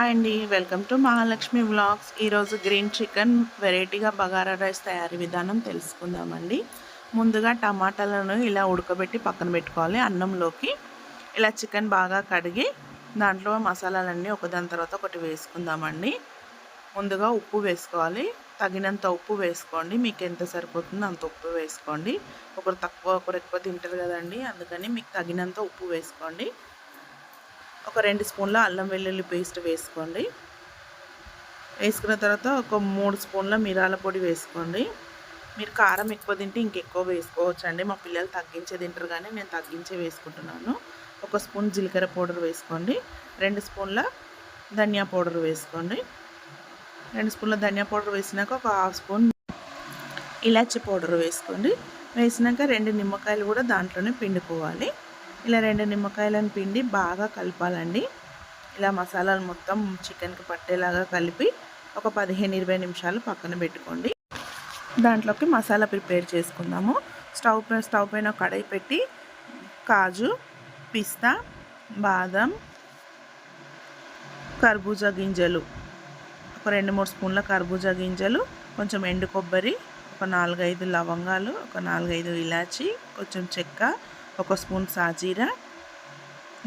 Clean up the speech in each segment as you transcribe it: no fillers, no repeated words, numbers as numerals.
Hi అండి, welcome to Mahalakshmi vlogs. ఈరోజు green chicken వెరైటీగా బగారా రైస్ తయారీ విధానం తెలుసుకుందామండి. ముందుగా టమాటాలను ఇలా ఉడకబెట్టి పక్కన పెట్టుకోవాలి. అన్నంలోకి ఇలా చికెన్ బాగా కడిగి దాంట్లో మసాలాలన్నీ ఒకదాని తర్వాత ఒకటి వేసుకుందామండి. ముందుగా ఉప్పు వేసుకోవాలి. తగినంత ఉప్పు వేసుకోండి. మీకు ఎంత సరిపోతుందో అంత ఉప్పు వేసుకోండి. ఒకరు తక్కువ ఒకరు ఎక్కువ తింటారు కదండి, అందుకని మీకు తగినంత ఉప్పు వేసుకోండి. ఒక 2 స్పూన్ల అల్లం వెల్లుల్లి పేస్ట్ వేసుకోండి. వేసుకున్న తర్వాత ఒక 3 స్పూన్ల మిరాల పొడి వేసుకోండి. మీరు కారం ఎక్కువ తింటే ఇంకెక్కువ వేసుకోవచ్చండి. మా పిల్లలు తగ్గించే తింటారు కానీ నేను తగ్గించే వేసుకుంటున్నాను. ఒక స్పూన్ జీలకర్ర పౌడర్ వేసుకోండి. 2 స్పూన్ల ధనియా పౌడర్ వేసుకోండి. 2 స్పూన్ల ధనియా పౌడర్ వేసినాక ఒక హాఫ్ స్పూన్ ఇలాచి పౌడర్ వేసుకోండి. వేసినాక 2 నిమ్మకాయలు కూడా దాంట్లోనే పిండుకోవాలి. ఇలా 2 నిమ్మకాయలను పిండి బాగా కలపాలండి. ఇలా మసాలాలు మొత్తం చికెన్కి పట్టేలాగా కలిపి ఒక 15-20 నిమిషాలు పక్కన పెట్టుకోండి. దాంట్లోకి మసాలా ప్రిపేర్ చేసుకుందాము. స్టవ్ పైన కడాయి పెట్టి కాజు, పిస్తా, బాదం, కర్బూజా గింజలు, ఒక 2-3 స్పూన్ల కర్బూజా గింజలు, కొంచెం ఎండు కొబ్బరి, ఒక 4-5 లవంగాలు, ఒక 4-5 ఇలాచి, కొంచెం చెక్క, ఒక స్పూన్ సాజీరా,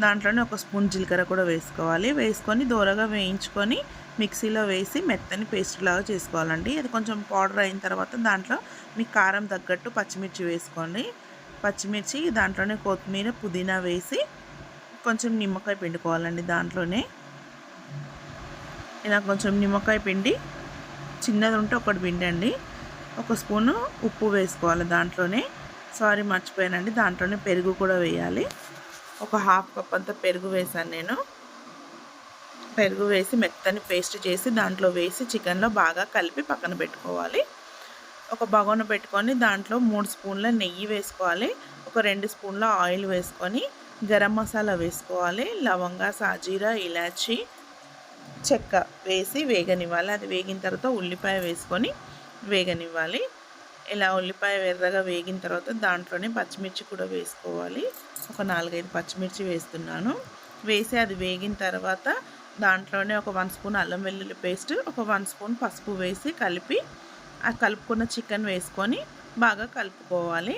దాంట్లోనే ఒక స్పూన్ జీలకర్ర కూడా వేసుకోవాలి. వేసుకొని దూరగా వేయించుకొని మిక్సీలో వేసి మెత్తని పేస్ట్ లాగా చేసుకోవాలండి. అది కొంచెం పౌడర్ అయిన తర్వాత దాంట్లో మీకు కారం తగ్గట్టు పచ్చిమిర్చి వేసుకోండి. పచ్చిమిర్చి దాంట్లోనే కొత్తిమీర, పుదీనా వేసి కొంచెం నిమ్మకాయ పిండుకోవాలండి. దాంట్లోనే ఇలా కొంచెం నిమ్మకాయ పిండి చిన్నది ఉంటే ఒకటి పిండండి. ఒక స్పూను ఉప్పు వేసుకోవాలి. దాంట్లోనే మర్చిపోయానండి, దాంట్లోనే పెరుగు కూడా వేయాలి. ఒక హాఫ్ కప్ అంతా పెరుగు వేసాను నేను. పెరుగు వేసి మెత్తని పేస్ట్ చేసి దాంట్లో వేసి చికెన్లో బాగా కలిపి పక్కన పెట్టుకోవాలి. ఒక బగోన పెట్టుకొని దాంట్లో 3 స్పూన్ల నెయ్యి వేసుకోవాలి. ఒక 2 స్పూన్ల ఆయిల్ వేసుకొని గరం మసాలా వేసుకోవాలి. లవంగా, సాజీరా, ఇలాచి, చెక్క వేసి వేగనివ్వాలి. అది వేగిన తర్వాత ఉల్లిపాయ వేసుకొని వేగనివ్వాలి. ఇలా ఉల్లిపాయ ఎర్రగా వేగిన తర్వాత దాంట్లోనే పచ్చిమిర్చి కూడా వేసుకోవాలి. ఒక 4-5 పచ్చిమిర్చి వేస్తున్నాను. వేసి అది వేగిన తర్వాత దాంట్లోనే ఒక 1 స్పూన్ అల్లం వెల్లుల్లి పేస్ట్, ఒక 1 స్పూన్ పసుపు వేసి కలిపి ఆ కలుపుకున్న చికెన్ వేసుకొని బాగా కలుపుకోవాలి.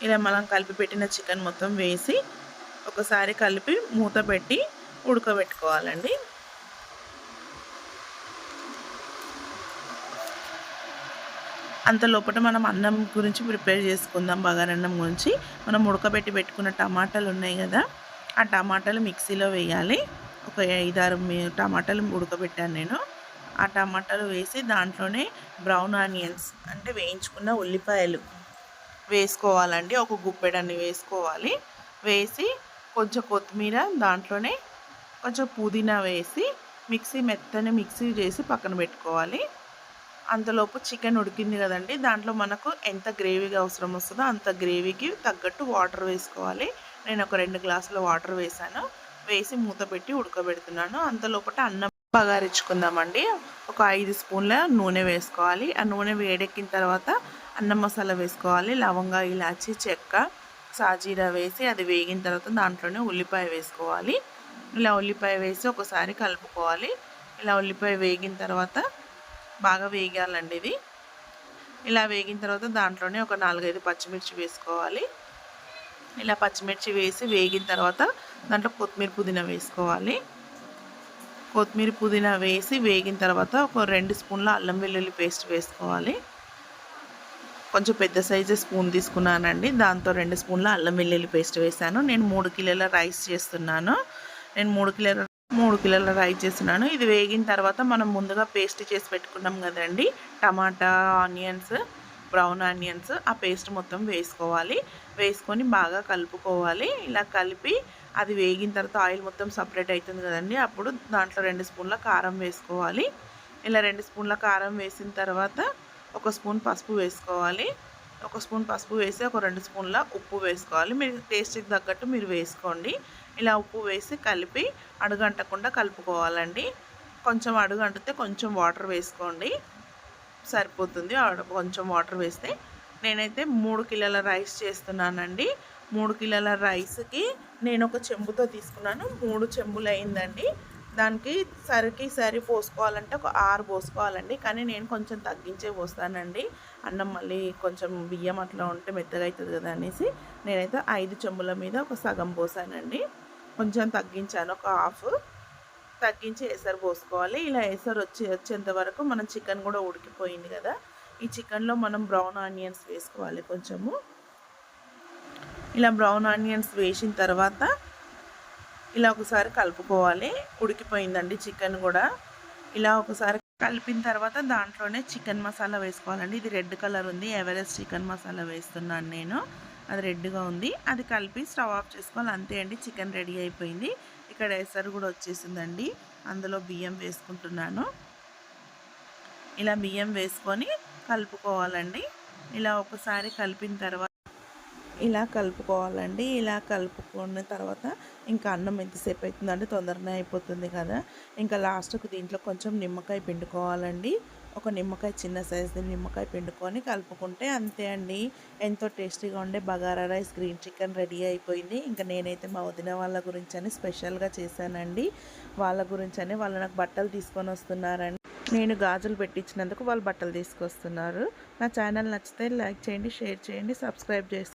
ఇలా మనం కలిపి పెట్టిన చికెన్ మొత్తం వేసి ఒకసారి కలిపి మూత పెట్టి ఉడకబెట్టుకోవాలండి. అంత లోపల మనం అన్నం గురించి ప్రిపేర్ చేసుకుందాం. బగారన్నం గురించి మనం ఉడకబెట్టి పెట్టుకున్న టమాటాలు ఉన్నాయి కదా, ఆ టమాటాలు మిక్సీలో వేయాలి. ఒక 5-6 టమాటాలు ఉడకబెట్టాను నేను. ఆ టమాటాలు వేసి దాంట్లోనే బ్రౌన్ ఆనియన్స్ అంటే వేయించుకున్న ఉల్లిపాయలు వేసుకోవాలండి. ఒక గుప్పెడన్ని వేసుకోవాలి. వేసి కొంచెం కొత్తిమీర, దాంట్లోనే కొంచెం పుదీనా వేసి మెత్తని మిక్సీ చేసి పక్కన పెట్టుకోవాలి. అంతలోపు చికెన్ ఉడికింది కదండి, దాంట్లో మనకు ఎంత గ్రేవీగా అవసరం వస్తుందో అంత గ్రేవీకి తగ్గట్టు వాటర్ వేసుకోవాలి. నేను ఒక 2 గ్లాసుల వాటర్ వేసాను. వేసి మూత పెట్టి ఉడకబెడుతున్నాను. అంతలోపట అన్నం బగారించుకుందామండి. ఒక 5 స్పూన్ల నూనె వేసుకోవాలి. ఆ నూనె వేడెక్కిన తర్వాత అన్నం మసాలా వేసుకోవాలి. లవంగా, ఇలాచి, చెక్క, సాజీరా వేసి అది వేగిన తర్వాత దాంట్లోనే ఉల్లిపాయ వేసుకోవాలి. ఇలా ఉల్లిపాయ వేసి ఒకసారి కలుపుకోవాలి. ఇలా ఉల్లిపాయ వేగిన తర్వాత బాగా వేగాలండి ఇది. ఇలా వేగిన తర్వాత దాంట్లోనే ఒక 4-5 పచ్చిమిర్చి వేసుకోవాలి. ఇలా పచ్చిమిర్చి వేసి వేగిన తర్వాత దాంట్లో కొత్తిమీర, పుదీనా వేసుకోవాలి. కొత్తిమీర, పుదీనా వేసి వేగిన తర్వాత ఒక 2 స్పూన్ల అల్లం వెల్లుల్లి పేస్ట్ వేసుకోవాలి. కొంచెం పెద్ద సైజు స్పూన్ తీసుకున్నానండి, దాంతో 2 స్పూన్ల అల్లం వెల్లుల్లి పేస్ట్ వేసాను. నేను 3 కిలోల రైస్ చేస్తున్నాను. నేను 3 కిలోల రైస్ చేస్తున్నాను. ఇది వేగిన తర్వాత మనం ముందుగా పేస్ట్ చేసి పెట్టుకున్నాం కదండి, టమాటా, ఆనియన్స్, బ్రౌన్ ఆనియన్స్, ఆ పేస్ట్ మొత్తం వేసుకోవాలి. వేసుకొని బాగా కలుపుకోవాలి. ఇలా కలిపి అది వేగిన తర్వాత ఆయిల్ మొత్తం సపరేట్ అవుతుంది కదండి, అప్పుడు దాంట్లో 2 స్పూన్ల కారం వేసుకోవాలి. ఇలా 2 స్పూన్ల కారం వేసిన తర్వాత ఒక స్పూన్ పసుపు వేసుకోవాలి. ఒక స్పూన్ పసుపు వేసి ఒక 2 స్పూన్ల ఉప్పు వేసుకోవాలి. మీరు టేస్ట్కి తగ్గట్టు మీరు వేసుకోండి. ఇలా ఉప్పు వేసి కలిపి అడుగంటకుండా కలుపుకోవాలండి. కొంచెం అడుగంటితే కొంచెం వాటర్ వేసుకోండి, సరిపోతుంది. కొంచెం వాటర్ వేస్తే నేనైతే 3 కిలోల రైస్ చేస్తున్నానండి. 3 కిలోల రైస్కి నేను ఒక చెంబుతో తీసుకున్నాను. 3 చెంబులు అయిందండి. దానికి సరి పోసుకోవాలంటే ఒక 6 పోసుకోవాలండి. కానీ నేను కొంచెం తగ్గించే పోస్తానండి. అన్నం మళ్ళీ కొంచెం బియ్యం అట్లా ఉంటే మెత్తగా అవుతుంది కదా అనేసి నేనైతే 5 చెంబుల మీద ఒక సగం పోసానండి. కొంచెం తగ్గించాను, ఒక హాఫ్ తగ్గించి ఎసరు పోసుకోవాలి. ఇలా ఎసరు వచ్చేంత వరకు మనం చికెన్ కూడా ఉడికిపోయింది కదా, ఈ చికెన్లో మనం బ్రౌన్ ఆనియన్స్ వేసుకోవాలి కొంచెము. ఇలా బ్రౌన్ ఆనియన్స్ వేసిన తర్వాత ఇలా ఒకసారి కలుపుకోవాలి. ఉడికిపోయిందండి చికెన్ కూడా. ఇలా ఒకసారి కలిపిన తర్వాత దాంట్లోనే చికెన్ మసాలా వేసుకోవాలండి. ఇది రెడ్ కలర్ ఉంది, ఎవరెస్ట్ చికెన్ మసాలా వేస్తున్నాను నేను. అది రెడ్గా ఉంది. అది కలిపి స్టవ్ ఆఫ్ చేసుకోవాలి. అంతే అండి, చికెన్ రెడీ అయిపోయింది. ఇక్కడ ఎసరు కూడా వచ్చేసిందండి. అందులో బియ్యం వేసుకుంటున్నాను. ఇలా బియ్యం వేసుకొని కలుపుకోవాలండి. ఇలా ఒకసారి కలిపిన తర్వాత ఇలా కలుపుకోవాలండి. ఇలా కలుపుకున్న తర్వాత ఇంకా అన్నం ఎంతసేపు అవుతుందంటే తొందరనే అయిపోతుంది కదా. ఇంకా లాస్ట్కు దీంట్లో కొంచెం నిమ్మకాయ పిండుకోవాలండి. ఒక నిమ్మకాయ, చిన్న సైజు నిమ్మకాయ పిండుకొని కలుపుకుంటే అంతే అండి, ఎంతో టేస్టీగా ఉండే bagara rice green chicken ready అయిపోయింది. ఇంకా నేనైతే మా వదిన వాళ్ళ గురించి అని స్పెషల్గా చేశానండి. వాళ్ళ గురించి అని వాళ్ళు నాకు బట్టలు తీసుకొని వస్తున్నారండి. నేను గాజులు పెట్టించినందుకు వాళ్ళు బట్టలు తీసుకొస్తున్నారు. నా ఛానల్ నచ్చితే లైక్ చేయండి, షేర్ చేయండి, సబ్స్క్రైబ్ చేసి